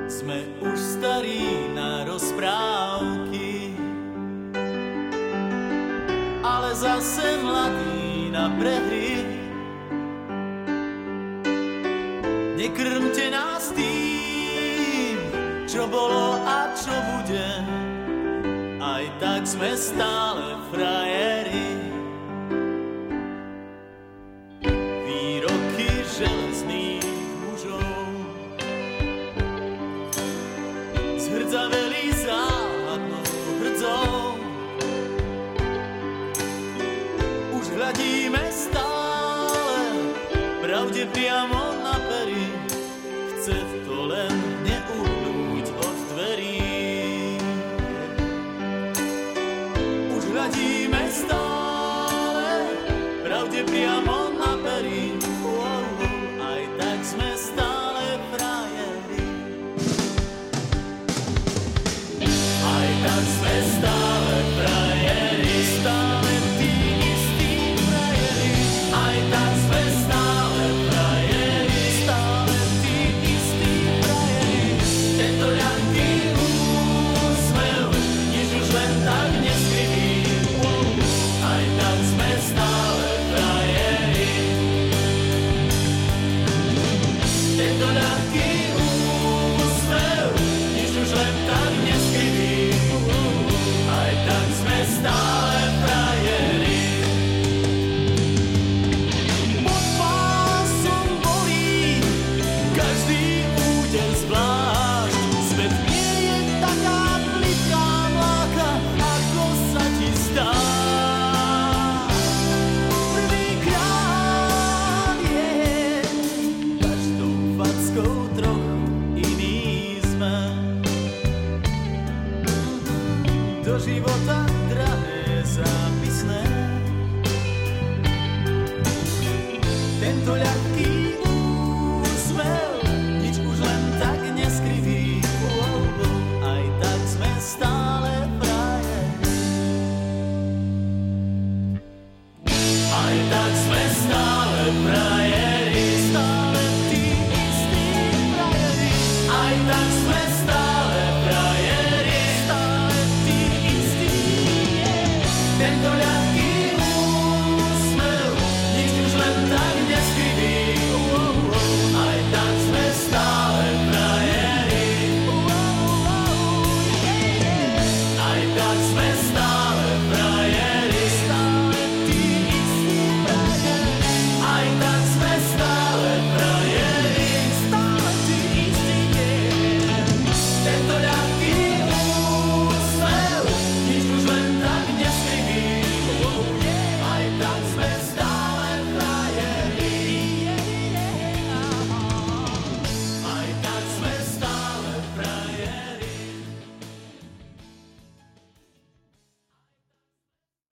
Sme už starí na rozprávky, ale zase mladí na prehry. Nekrmte nás tým, čo bolo a čo bude, aj tak sme stále frajeri. Výroky železných mužov zhrdzaveli záhadnou hrdzou. Už hľadíme stále pravde priamo na pery, chce to len neuhnúť od dverí. Už hľadíme stále pravde priamo na pery, aj tak sme stále frajeri. Aj tak sme stále frajeri, stále tí istí frajeri. Aj tak sme stále frajeri, stále tí istí frajeri. Tento ľahký úsmev, nič už len tak neskryví. Aj tak sme stále frajeri. Tento ľahký úsmev, nič už len tak neskryví. Aj tak sme stále frajeri. Pod pásom bolí každý úder zvlášť. Svet nie je taká plitká mláka, ako sa ti zdá. Prvýkrát je každou fackou trochu iný sme. Do života drahé zápisné. Tento ľahký úsmev, nič už len tak neskriví. Aj tak sme stále frajeri. Aj tak sme stále frajeri, stále tí istí frajeri. Aj tak sme